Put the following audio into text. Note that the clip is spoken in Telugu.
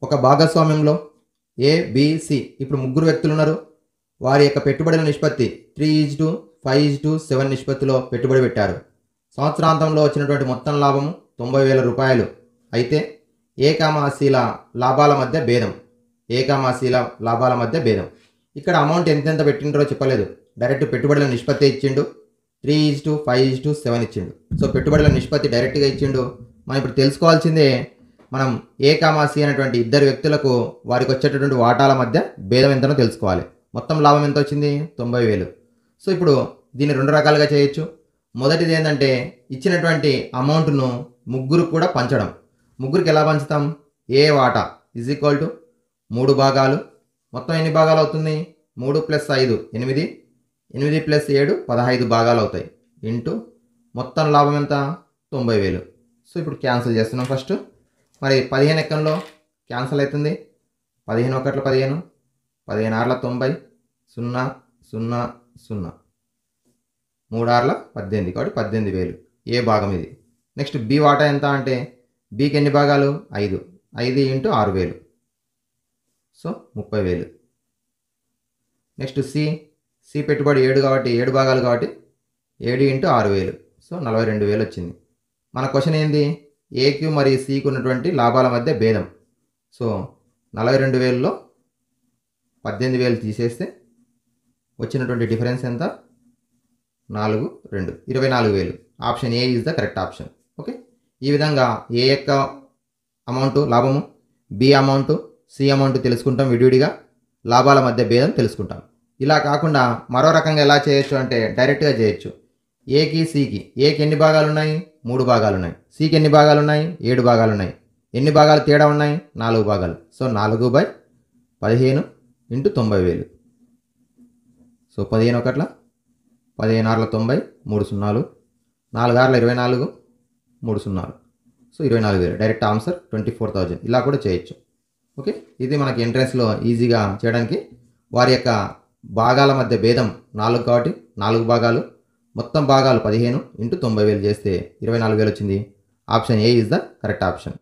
ఒక భాగస్వామ్యంలో ఏ, బి, సి ఇప్పుడు ముగ్గురు వ్యక్తులు ఉన్నారు. వారి యొక్క పెట్టుబడుల నిష్పత్తి 3:5:7 నిష్పత్తిలో పెట్టుబడి పెట్టారు. సంవత్సరాంతంలో వచ్చినటువంటి మొత్తం లాభం 90,000 రూపాయలు. అయితే ఏకామాసీల లాభాల మధ్య భేదం. లాభాల మధ్య భేదం. ఇక్కడ అమౌంట్ ఎంతెంత పెట్టిండ్రో చెప్పలేదు. డైరెక్ట్ పెట్టుబడుల నిష్పత్తి ఇచ్చిండు. 3:5:7 ఇచ్చిండు. సో పెట్టుబడుల నిష్పత్తి డైరెక్ట్గా ఇచ్చిండు. మనం ఇప్పుడు తెలుసుకోవాల్సిందే, మనం ఏకామాసి అనేటువంటి ఇద్దరు వ్యక్తులకు వారికి వచ్చేటటువంటి వాటాల మధ్య భేదం ఎంతనో తెలుసుకోవాలి. మొత్తం లాభం ఎంత వచ్చింది? 90,000. సో ఇప్పుడు దీన్ని రెండు రకాలుగా చేయొచ్చు. మొదటిది ఏంటంటే ఇచ్చినటువంటి అమౌంట్ను ముగ్గురు కూడా పంచడం. ముగ్గురికి ఎలా పంచుతాం? ఏ వాటా ఈజ్ ఈక్వల్ టు 3 భాగాలు. మొత్తం ఎన్ని భాగాలు అవుతుంది? 3 + 5 8, 8 + 7 15 భాగాలు అవుతాయి. ఇంటూ మొత్తం లాభం ఎంత? 90,000. సో ఇప్పుడు క్యాన్సిల్ చేస్తున్నాం ఫస్ట్. మరి 15 ఎక్కంలో క్యాన్సిల్ అవుతుంది. 15 1 15, 15 6 90, 0 0 0, 3 6 18 కాబట్టి 18,000 ఏ భాగం ఇది. నెక్స్ట్ బి వాటా ఎంత అంటే బికి ఎన్ని భాగాలు? 5. 5 × 6,000, సో 30,000. నెక్స్ట్ సి పెట్టుబడి 7 కాబట్టి 7 భాగాలు కాబట్టి 7 × 6,000, సో 42,000 వచ్చింది. మన క్వశ్చన్ ఏంది? ఏకి మరియు సికి ఉన్నటువంటి లాభాల మధ్య భేదం. సో 42,000లో 18,000 తీసేస్తే వచ్చినటువంటి డిఫరెన్స్ ఎంత? 4 2 24,000. Option A is the correct option. Okay, ఈ విధంగా ఏ యొక్క అమౌంట్ లాభము, బి అమౌంట్, సి అమౌంట్ తెలుసుకుంటాం విడివిడిగా, లాభాల మధ్య భేదం తెలుసుకుంటాం. ఇలా కాకుండా మరో రకంగా ఎలా చేయొచ్చు అంటే డైరెక్ట్గా చేయొచ్చు. ఏకి సికి, ఏకి ఎన్ని భాగాలు ఉన్నాయి? 3 భాగాలు ఉన్నాయి. సికి ఎన్ని భాగాలు ఉన్నాయి? 7 భాగాలు ఉన్నాయి. ఎన్ని భాగాలు తేడా ఉన్నాయి? 4 భాగాలు. So 4/15 × 90,000. So 15 1 15 6 90, 3 0, 4 6 24, 3 0, so 24,000. Direct answer 24,000. ఇలా కూడా చేయొచ్చు. ఓకే, ఇది మనకి ఎంట్రన్స్లో ఈజీగా చేయడానికి. వారి యొక్క భాగాల మధ్య భేదం 4 కాబట్టి 4 భాగాలు, మొత్తం భాగాలు 15 × 90,000 చేస్తే 24,000 వచ్చింది. Option A is the correct option.